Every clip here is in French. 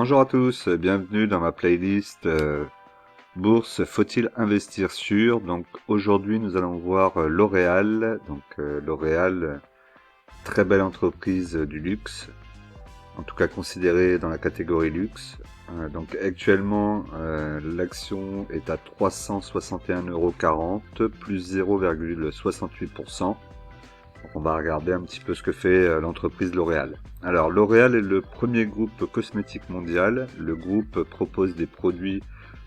Bonjour à tous, bienvenue dans ma playlist Bourse, faut-il investir sur? Donc aujourd'hui nous allons voir L'Oréal. L'Oréal, très belle entreprise du luxe, en tout cas considérée dans la catégorie luxe. Donc actuellement l'action est à 361,40 €, plus 0,68%. Donc on va regarder un petit peu ce que fait l'entreprise L'Oréal. Alors L'Oréal est le premier groupe cosmétique mondial. Le groupe propose des produits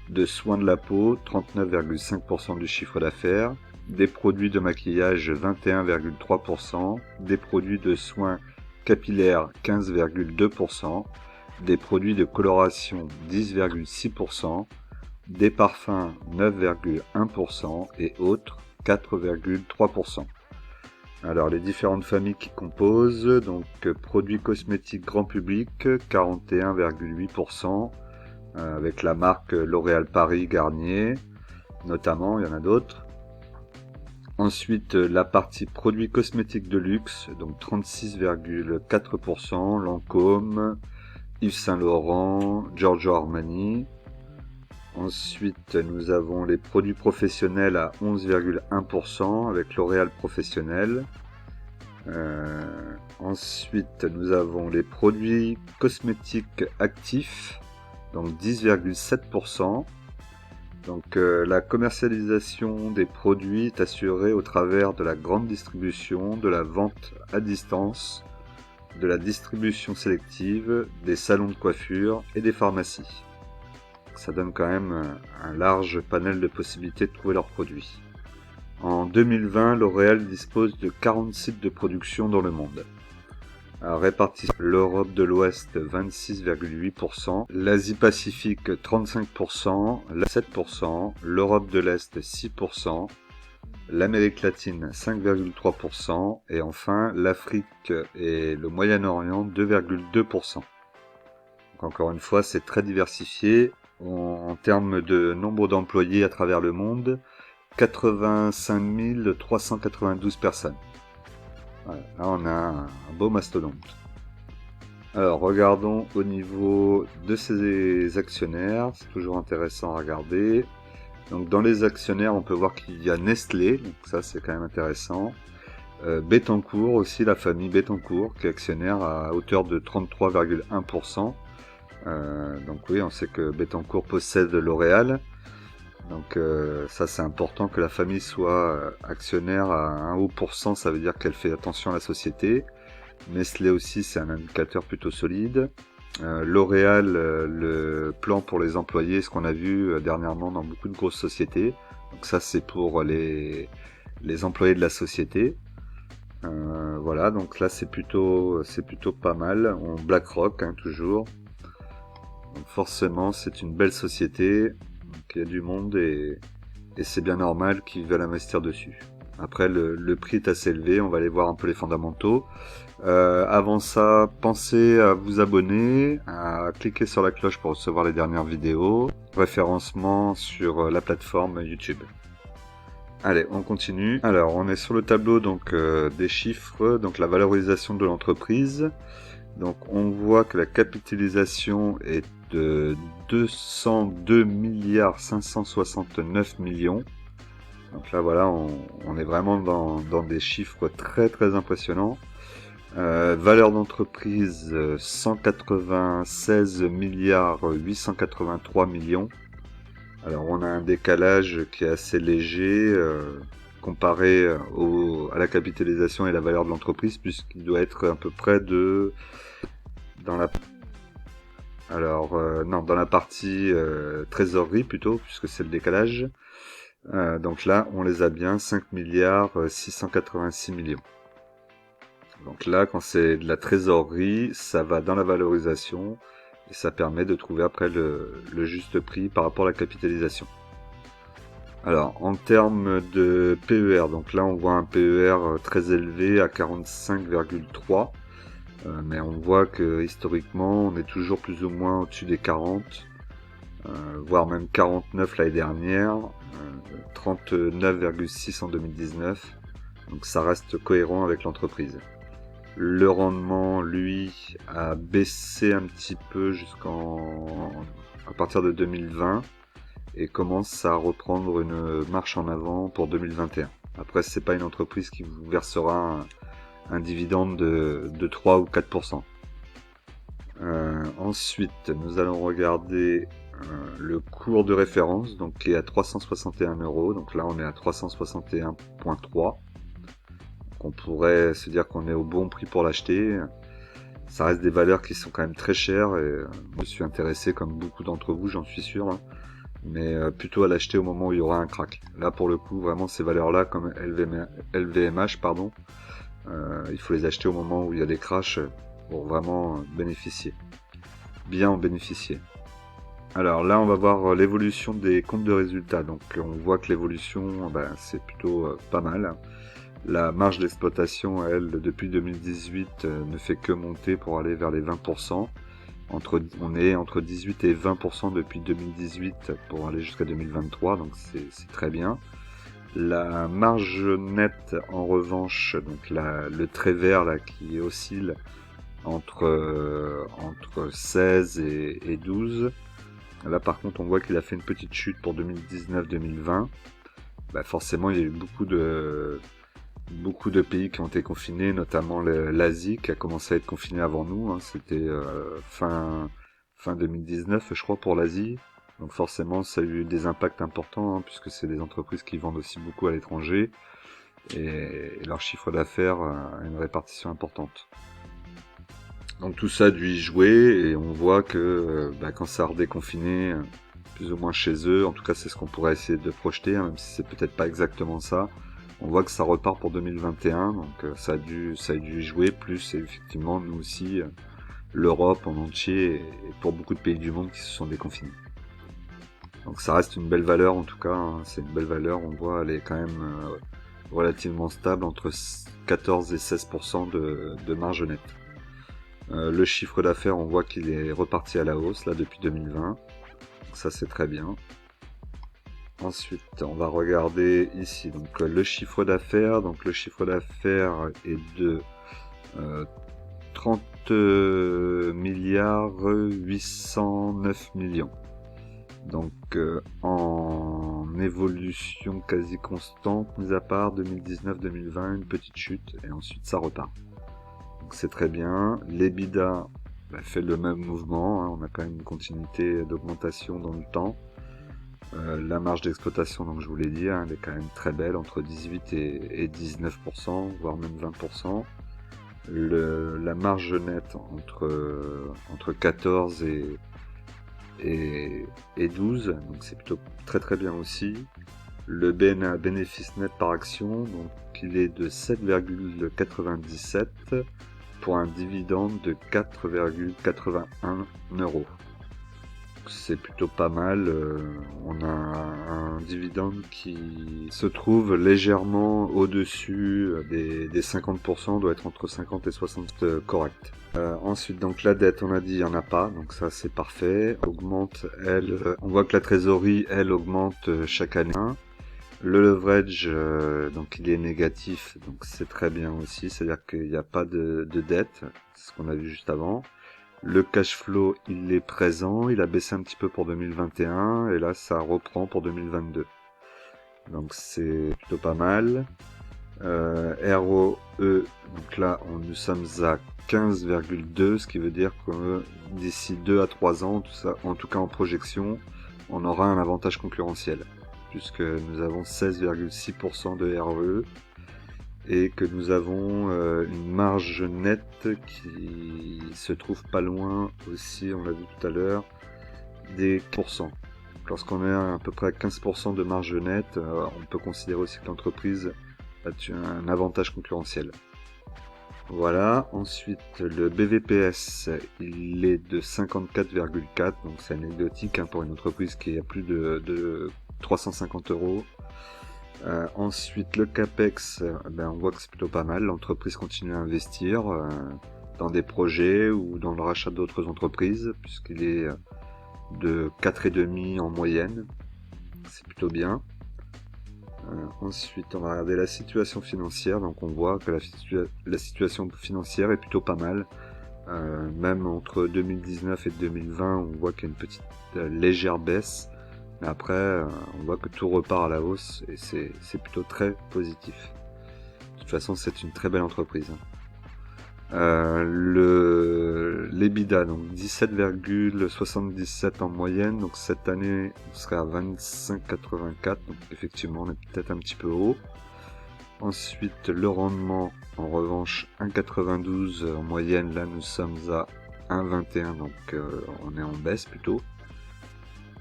de soins de la peau, 39,5% du chiffre d'affaires, des produits de maquillage, 21,3%, des produits de soins capillaires, 15,2%, des produits de coloration, 10,6%, des parfums, 9,1% et autres, 4,3%. Alors les différentes familles qui composent, donc produits cosmétiques grand public, 41,8%, avec la marque L'Oréal Paris Garnier, notamment, il y en a d'autres. Ensuite la partie produits cosmétiques de luxe, donc 36,4%, Lancôme, Yves Saint Laurent, Giorgio Armani. Ensuite nous avons les produits professionnels à 11,1% avec L'Oréal Professionnel. Ensuite nous avons les produits cosmétiques actifs, donc 10,7%. Donc la commercialisation des produits est assurée au travers de la grande distribution, de la vente à distance, de la distribution sélective, des salons de coiffure et des pharmacies. Ça donne quand même un large panel de possibilités de trouver leurs produits. En 2020, L'Oréal dispose de 40 sites de production dans le monde. Répartis l'Europe de l'Ouest 26,8%, l'Asie-Pacifique 35%, la 7%, l'Europe de l'Est 6%, l'Amérique latine 5,3% et enfin l'Afrique et le Moyen-Orient 2,2%. Donc encore une fois, c'est très diversifié. En termes de nombre d'employés à travers le monde, 85 392 personnes. Voilà, là on a un beau mastodonte. Alors regardons au niveau de ses actionnaires, c'est toujours intéressant à regarder. Donc dans les actionnaires on peut voir qu'il y a Nestlé, donc ça c'est quand même intéressant. Bettencourt aussi, la famille Bettencourt qui est actionnaire à hauteur de 33,1%. Donc oui, on sait que Bettencourt possède L'Oréal. Donc ça c'est important que la famille soit actionnaire à un haut pourcent, ça veut dire qu'elle fait attention à la société. Nestlé aussi c'est un indicateur plutôt solide. L'Oréal, le plan pour les employés, ce qu'on a vu dernièrement dans beaucoup de grosses sociétés. Donc ça c'est pour les employés de la société. Voilà, donc là c'est plutôt pas mal. BlackRock toujours. Donc forcément c'est une belle société. Donc il y a du monde et c'est bien normal qu'ils veulent investir dessus. Après le prix est assez élevé, on va aller voir un peu les fondamentaux. Avant ça, pensez à vous abonner, à cliquer sur la cloche pour recevoir les dernières vidéos, référencement sur la plateforme YouTube. Allez, on continue. Alors on est sur le tableau donc des chiffres, donc la valorisation de l'entreprise. Donc on voit que la capitalisation est de 202 milliards 569 millions. Donc là voilà, on est vraiment dans des chiffres très très impressionnants. Valeur d'entreprise 196 milliards 883 millions. Alors on a un décalage qui est assez léger comparé à la capitalisation et la valeur de l'entreprise, puisqu'il doit être à peu près de... dans la partie trésorerie plutôt, puisque c'est le décalage. Donc là, on les a bien, 5 milliards 686 millions. Donc là, quand c'est de la trésorerie, ça va dans la valorisation et ça permet de trouver après le juste prix par rapport à la capitalisation. Alors, en termes de PER, donc là on voit un PER très élevé à 45,3. Mais on voit que historiquement on est toujours plus ou moins au-dessus des 40, voire même 49 l'année dernière, 39,6 en 2019, donc ça reste cohérent avec l'entreprise. Le rendement, lui, a baissé un petit peu à partir de 2020 et commence à reprendre une marche en avant pour 2021. Après, c'est pas une entreprise qui vous versera un dividende de 3 ou 4%. Ensuite, nous allons regarder le cours de référence, donc qui est à 361 €. Donc là, on est à 361,3. On pourrait se dire qu'on est au bon prix pour l'acheter. Ça reste des valeurs qui sont quand même très chères et je me suis intéressé comme beaucoup d'entre vous, j'en suis sûr, hein, mais plutôt à l'acheter au moment où il y aura un crack. Là pour le coup, vraiment ces valeurs-là comme LVMH, pardon, il faut les acheter au moment où il y a des crashs pour vraiment bien en bénéficier. Alors là, on va voir l'évolution des comptes de résultats. Donc on voit que l'évolution, c'est plutôt pas mal. La marge d'exploitation, elle, depuis 2018, ne fait que monter pour aller vers les 20%. On est entre 18 et 20% depuis 2018 pour aller jusqu'à 2023, donc c'est très bien. La marge nette, en revanche, donc le trait vert là qui oscille entre 16 et 12. Là, par contre, on voit qu'il a fait une petite chute pour 2019-2020. Forcément, il y a eu beaucoup de pays qui ont été confinés, notamment l'Asie qui a commencé à être confinée avant nous. Hein. C'était fin 2019, je crois, pour l'Asie. Donc forcément, ça a eu des impacts importants, hein, puisque c'est des entreprises qui vendent aussi beaucoup à l'étranger. Et leur chiffre d'affaires a une répartition importante. Donc tout ça a dû y jouer, et on voit que quand ça a redéconfiné, plus ou moins chez eux, en tout cas c'est ce qu'on pourrait essayer de projeter, hein, même si c'est peut-être pas exactement ça. On voit que ça repart pour 2021, donc ça a dû y jouer, plus effectivement nous aussi, l'Europe en entier, et pour beaucoup de pays du monde qui se sont déconfinés. Donc ça reste une belle valeur en tout cas, hein, c'est une belle valeur, on voit elle est quand même relativement stable, entre 14 et 16% de marge nette. Le chiffre d'affaires, on voit qu'il est reparti à la hausse là depuis 2020, donc ça c'est très bien. Ensuite, on va regarder ici donc le chiffre d'affaires. Donc le chiffre d'affaires est de 30 milliards 809 millions. Donc en évolution quasi constante, mis à part 2019-2020, une petite chute et ensuite ça repart. Donc c'est très bien. L'EBITDA fait le même mouvement, hein. On a quand même une continuité d'augmentation dans le temps. La marge d'exploitation, donc je vous l'ai dit, hein, elle est quand même très belle, entre 18 et 19%, voire même 20%. La marge nette entre 14 et 12, donc c'est plutôt très très bien aussi. Le BNA, bénéfice net par action, donc il est de 7,97 pour un dividende de 4,81 €. C'est plutôt pas mal, on a un dividende qui se trouve légèrement au-dessus des 50%, doit être entre 50 et 60 correct. Ensuite, donc la dette, on a dit, il n'y en a pas, donc ça c'est parfait. Augmente, on voit que la trésorerie, elle, augmente chaque année. Le leverage, donc il est négatif, donc c'est très bien aussi, c'est-à-dire qu'il n'y a pas de dette, c'est ce qu'on a vu juste avant. Le cash flow, il est présent, il a baissé un petit peu pour 2021 et là ça reprend pour 2022. Donc c'est plutôt pas mal. ROE, donc là nous sommes à 15,2, ce qui veut dire que d'ici 2 à 3 ans, tout ça, en tout cas en projection, on aura un avantage concurrentiel, puisque nous avons 16,6% de ROE. Et que nous avons une marge nette qui se trouve pas loin aussi, on l'a vu tout à l'heure, des 15%. Lorsqu'on est à peu près à 15% de marge nette, on peut considérer aussi que l'entreprise a un avantage concurrentiel. Voilà, ensuite le BVPS, il est de 54,4, donc c'est anecdotique, hein, pour une entreprise qui est à plus de 350 €. Ensuite, le CAPEX, on voit que c'est plutôt pas mal. L'entreprise continue à investir dans des projets ou dans le rachat d'autres entreprises, puisqu'il est de 4,5 en moyenne. C'est plutôt bien. Ensuite, on va regarder la situation financière. Donc on voit que la situation financière est plutôt pas mal. Même entre 2019 et 2020, on voit qu'il y a une petite légère baisse. Mais après, on voit que tout repart à la hausse et c'est plutôt très positif. De toute façon, c'est une très belle entreprise. L'EBITDA, donc 17,77 en moyenne, donc cette année on serait à 25,84, donc effectivement on est peut-être un petit peu haut. Ensuite le rendement, en revanche 1,92 en moyenne, là nous sommes à 1,21, donc on est en baisse plutôt.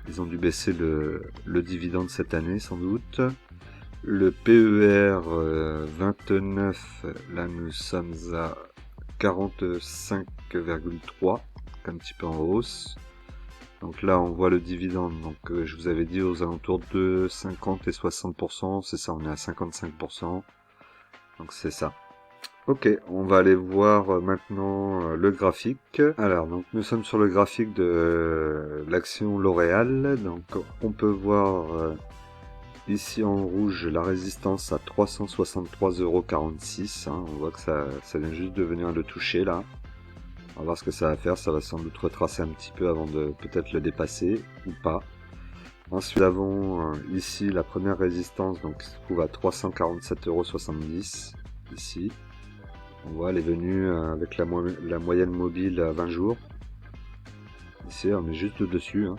Ils ont dû baisser le dividende cette année sans doute. Le PER 29, là nous sommes à 45,3, un petit peu en hausse. Donc là on voit le dividende, donc je vous avais dit aux alentours de 50 et 60%, c'est ça, on est à 55%, donc c'est ça. Ok, on va aller voir maintenant le graphique. Alors, donc nous sommes sur le graphique de l'action L'Oréal, donc on peut voir ici en rouge la résistance à 363,46 €, hein. On voit que ça vient juste de venir le toucher là. On va voir ce que ça va faire, ça va sans doute retracer un petit peu avant de peut-être le dépasser ou pas. Ensuite nous avons ici la première résistance, donc qui se trouve à 347,70 € ici. On voit elle est venue avec la moyenne mobile à 20 jours. Ici on est juste dessus, hein.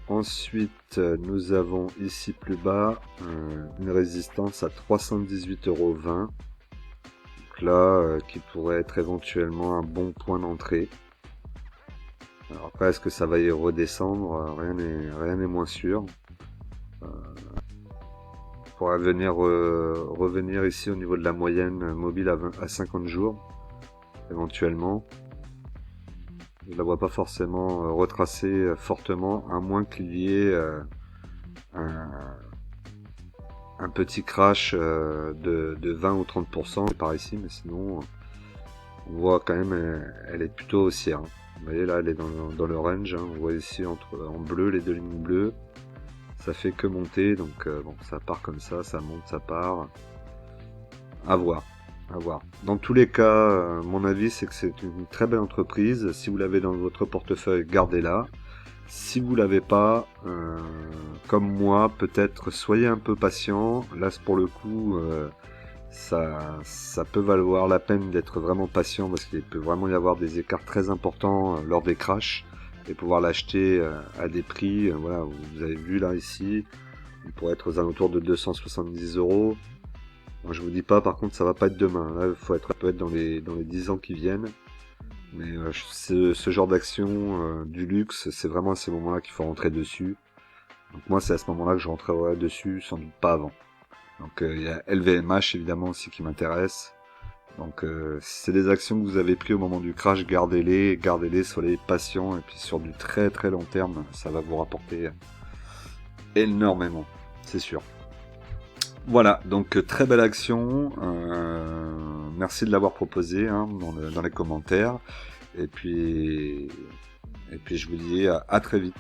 Ensuite, nous avons ici plus bas une résistance à 318,20 €. Donc là, qui pourrait être éventuellement un bon point d'entrée. Alors après, est-ce que ça va y redescendre? Rien n'est moins sûr. On pourra revenir ici au niveau de la moyenne mobile à 50 jours, éventuellement. Je la vois pas forcément retracer fortement, à moins qu'il y ait un petit crash de 20 ou 30% par ici, mais sinon on voit quand même elle est plutôt haussière. Vous voyez là, elle est dans le range, hein. On voit ici en bleu les deux lignes bleues, ça fait que monter, donc bon, ça part comme ça monte, ça part, à voir. Dans tous les cas, mon avis c'est que c'est une très belle entreprise. Si vous l'avez dans votre portefeuille, gardez-la. Si vous l'avez pas, comme moi, peut-être soyez un peu patient. Là pour le coup, ça peut valoir la peine d'être vraiment patient, parce qu'il peut vraiment y avoir des écarts très importants lors des crashs, et pouvoir l'acheter à des prix, voilà, vous avez vu là ici, on pourrait être aux alentours de 270 €. Moi, je vous dis pas, par contre, ça va pas être demain. Là, il peut être dans les 10 ans qui viennent. Mais ce genre d'action du luxe, c'est vraiment à ces moments-là qu'il faut rentrer dessus. Donc moi, c'est à ce moment-là que je rentrerai dessus, sans doute pas avant. Donc il y a LVMH évidemment aussi qui m'intéresse. Donc si c'est des actions que vous avez prises au moment du crash, gardez-les, soyez patients, et puis sur du très très long terme, ça va vous rapporter énormément, c'est sûr. Voilà, donc très belle action, merci de l'avoir proposé, hein, dans les commentaires, et puis je vous dis à très vite.